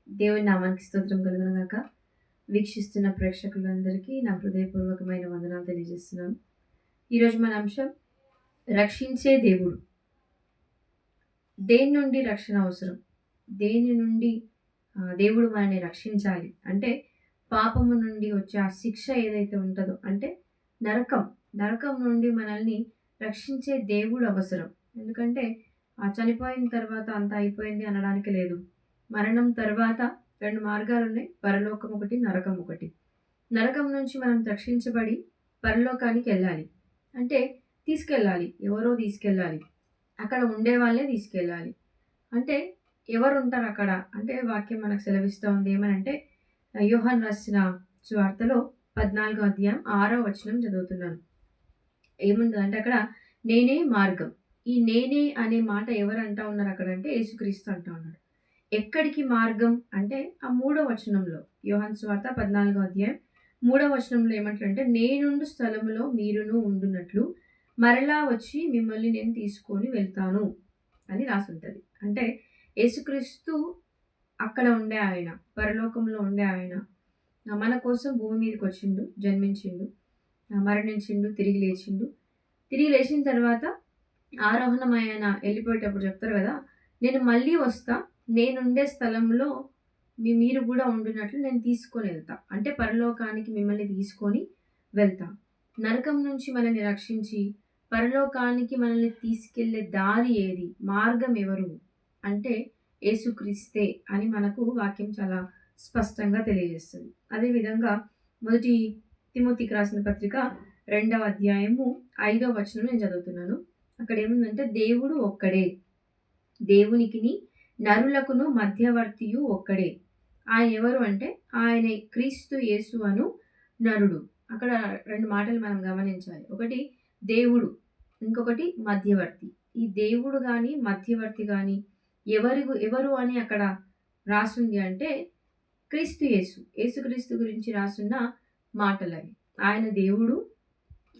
దేవుని నామానికి స్తోత్రం కలుగును గాక. వీక్షిస్తున్న ప్రేక్షకులందరికీ నా హృదయపూర్వకమైన వందనాలు తెలియజేస్తున్నాను. ఈరోజు మన అంశం రక్షించే దేవుడు. దేని నుండి రక్షణ అవసరం? దేని నుండి దేవుడు మనల్ని రక్షించాలి? అంటే పాపము నుండి వచ్చే ఆ శిక్ష ఏదైతే ఉంటదో అంటే నరకం. నరకం నుండి మనల్ని రక్షించే దేవుడు అవసరం. ఎందుకంటే చనిపోయిన తర్వాత అంతా అయిపోయింది అనడానికి లేదు. మరణం తర్వాత 2 మార్గాలున్నాయి. పరలోకం ఒకటి, నరకం ఒకటి. నరకం నుంచి మనం రక్షించబడి పరలోకానికెళ్ళాలి. అంటే తీసుకెళ్ళాలి. ఎవరో తీసుకెళ్ళాలి. అక్కడ ఉండేవాళ్ళే తీసుకెళ్ళాలి. అంటే ఎవరుంటారక్కడ? అంటే వాక్యం మనకు సెలవిస్తా ఉంది. ఏమనంటే యోహాను రాసిన సువార్తలో 14 అధ్యాయం 6వ వచనం చదువుతున్నాను. ఏముందంటే అక్కడ నేనే మార్గం. ఈ నేనే అనే మాట ఎవరు అంటా ఉన్నారు అక్కడంటే యేసుక్రీస్తు అంటా ఉన్నాడు. ఎక్కడికి మార్గం అంటే ఆ 3వ వచనంలో యోహాను సువార్త 14వ అధ్యాయం 3వ వచనంలో ఏమంటాడంటే నేనుండు స్థలములో మీరును ఉండునట్లు మరలా వచ్చి మిమ్మల్ని నేను తీసుకొని వెళ్తాను అని రాసుంటది. అంటే యేసుక్రీస్తు అక్కడ ఉండే ఆయన, పరలోకంలో ఉండే ఆయన. మన కోసం భూమి మీదకొచ్చిండు, జన్మించిండు, మరణించిండు, తిరిగి లేచిండు. తిరిగి లేచిన తర్వాత ఆరోహణం ఆయన ఎళ్ళిపోయేటప్పుడు చెప్తారు గదా! నేను మళ్ళీ వస్తా. నేనుండే స్థలంలో మీరు గూడా ఉండునట్లు నేను తీసుకొనెళ్తా. అంటే పరలోకానికి మిమ్మల్ని తీసుకొని వెళ్తా. నరకం నుంచి మనల్ని రక్షించి, పరలోకానికి మనల్ని తీసుకెళ్ళే దారి ఏది? మార్గం ఎవరు? అంటే యేసుక్రీస్తే అని మనకు వాక్యం చాలా స్పష్టంగా తెలియజేస్తది. అదేవిధంగా మొదటి తిమోతికి రాసిన పత్రిక 2వ అధ్యాయము 5వ వచనం నేను చదువుతున్నాను. అక్కడేముందంటే దేవుడు ఒక్కడే. దేవునికిని నరులకును మధ్యవర్తియు ఒక్కడే. ఆయన ఎవరు అంటే ఆయనే క్రీస్తు యేసు అను నరుడు. అక్కడ 2 మాటలు మనం గమనించాలి. ఒకటి దేవుడు, ఇంకొకటి మధ్యవర్తి. ఈ దేవుడు గాని, మధ్యవర్తి గాని ఎవరు అని అక్కడ రాసుంది అంటే క్రీస్తు యేసు. యేసుక్రీస్తు గురించి రాసున్న మాటలవి. ఆయన దేవుడు,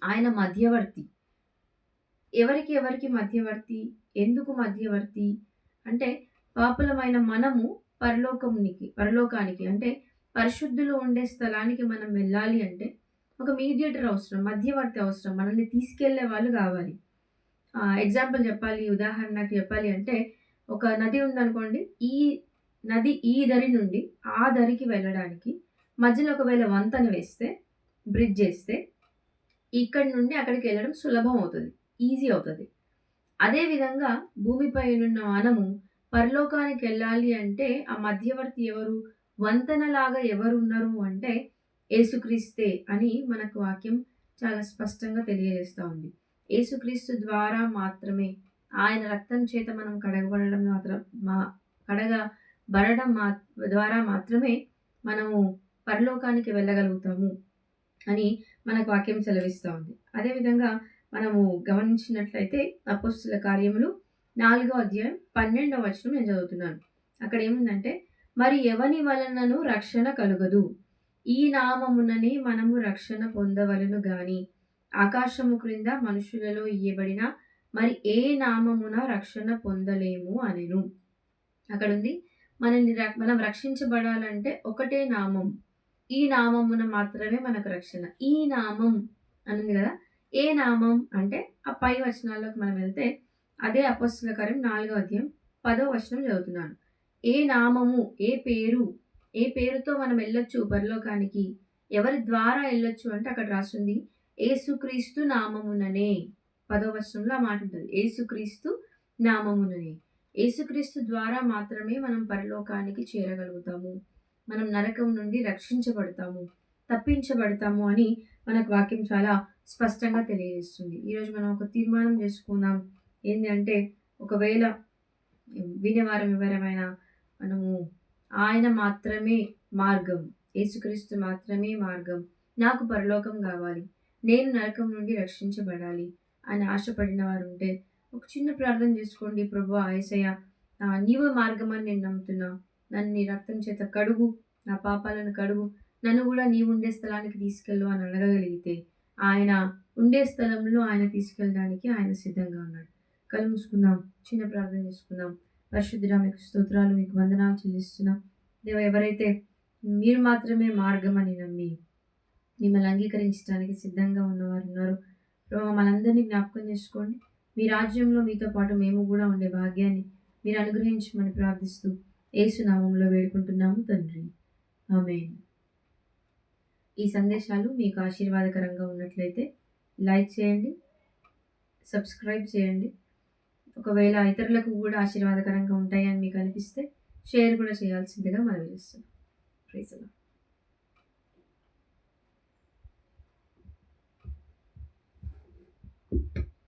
ఆయన మధ్యవర్తి. ఎవరికి మధ్యవర్తి? ఎందుకు మధ్యవర్తి? అంటే పాపులమైన మనము పరలోకానికి అంటే పరిశుద్ధులు ఉండే స్థలానికి మనం వెళ్ళాలి అంటే ఒక మీడియేటర్ అవసరం, మధ్యవర్తి అవసరం. మనల్ని తీసుకెళ్ళే వాళ్ళు కావాలి. ఎగ్జాంపుల్ చెప్పాలి, ఉదాహరణకి చెప్పాలి అంటే ఒక నది ఉందనుకోండి. ఈ నది ఈ దరి నుండి ఆ దరికి వెళ్ళడానికి మధ్యలో ఒకవేళ వంతెన వేస్తే, బ్రిడ్జ్ ఏస్తే ఇక్కడి నుండి అక్కడికి వెళ్ళడం సులభం అవుతది. ఈజీ అవుతది. అదే విధంగా భూమిపైనున్న మనము పరలోకానికెళ్ళాలి అంటే ఆ మధ్యవర్తి ఎవరు? వంతెనలాగా ఎవరున్నారు అంటే యేసుక్రీస్తే అని మనకు వాక్యం చాలా స్పష్టంగా తెలియజేస్తా ఉంది. యేసుక్రీస్తు ద్వారా మాత్రమే ఆయన రక్తం చేత మనం కడగబడడం ద్వారా మాత్రమే మనము పరలోకానికి వెళ్ళగలుగుతాము అని మనకు వాక్యం సెలవిస్తా ఉంది. అదేవిధంగా మనము గమనించినట్లయితే అపోస్తుల కార్యములు 4వ అధ్యాయం 12వ వచనం నేను చదువుతున్నాను. అక్కడ ఏముందంటే మరి ఎవని వలనను రక్షణ కలుగదు. ఈ నామముననే మనము రక్షణ పొందవలెను గాని ఆకాశము క్రింద మనుషులలో ఇయ్యబడిన మరి ఏ నామమున రక్షణ పొందలేము అనెను. అక్కడుంది మనం రక్షించబడాలంటే ఒకటే నామం. ఈ నామమున మాత్రమే మనకు రక్షణ. ఈ నామం అనుంది కదా! ఏ నామం అంటే ఆ పై వచనాల్లోకి మనం వెళ్తే అదే అపోస్తుల కార్యం 4వ అధ్యాయం 10వ వచనం చదువుతున్నాను. ఏ నామము, ఏ పేరుతో మనం ఎళ్ళొచ్చు పరలోకానికి, ఎవరి ద్వారా ఎళ్ళొచ్చు అంటే అక్కడ రాసుంది యేసుక్రీస్తు నామముననే. 10వ వచనంలో ఆ మాట ఉంటది. యేసుక్రీస్తు నామముననే. యేసుక్రీస్తు ద్వారా మాత్రమే మనం పరలోకానికి చేరగలుగుతాము. మనం నరకం నుండి రక్షించబడతాము, తప్పించబడతాము అని మనకు వాక్యం చాలా స్పష్టంగా తెలియజేస్తుంది. ఈరోజు మనం ఒక తీర్మానం చేసుకుందాం. ఏంది అంటే ఒకవేళ వినేవారం ఎవరమైనా మనము ఆయన మాత్రమే మార్గం, యేసుక్రీస్తు మాత్రమే మార్గం, నాకు పరలోకం కావాలి, నేను నరకం నుండి రక్షించబడాలి అని ఆశపడిన వారు ఉంటే ఒక చిన్న ప్రార్థన చేసుకోండి. ప్రభువా యేసయ్య, నీవు మార్గం అని నేను నమ్ముతున్నా. నన్ను నీ రక్తం చేత కడుగు, నా పాపాలను కడుగు, నన్ను కూడా నీవు ఉండే స్థలానికి తీసుకెళ్ళు అని అడగగలిగితే ఆయన ఉండే స్థలంలో ఆయన తీసుకెళ్ళడానికి ఆయన సిద్ధంగా ఉన్నాడు. కళ్ళు మూసుకుందాం, చిన్న ప్రార్థన చేసుకుందాం. పరిశుద్ధుడా, మీకు స్తోత్రాలు, మీకు వందనాలు చెల్లిస్తున్నాం. దేవా, ఎవరైతే మీరు మాత్రమే మార్గం అని నమ్మి మిమ్మల్ని అంగీకరించడానికి సిద్ధంగా ఉన్నవారు ఉన్నారు, ప్రభావ మనందరినీ జ్ఞాపకం చేసుకోండి. మీ రాజ్యంలో మీతో పాటు మేము కూడా ఉండే భాగ్యాన్ని మీరు అనుగ్రహించమని ప్రార్థిస్తూ యేసు నామంలో వేడుకుంటున్నాము తండ్రి. ఆమేన్. ఈ సందేశాలు మీకు ఆశీర్వాదకరంగా ఉన్నట్లయితే లైక్ చేయండి, సబ్స్క్రైబ్ చేయండి. ఒకవేళ ఇతరులకు కూడా ఆశీర్వాదకరంగా ఉంటాయని మీకు అనిపిస్తే షేర్ కూడా చేయాల్సిందిగా మనవి చేస్తున్నాం. Praise the lord.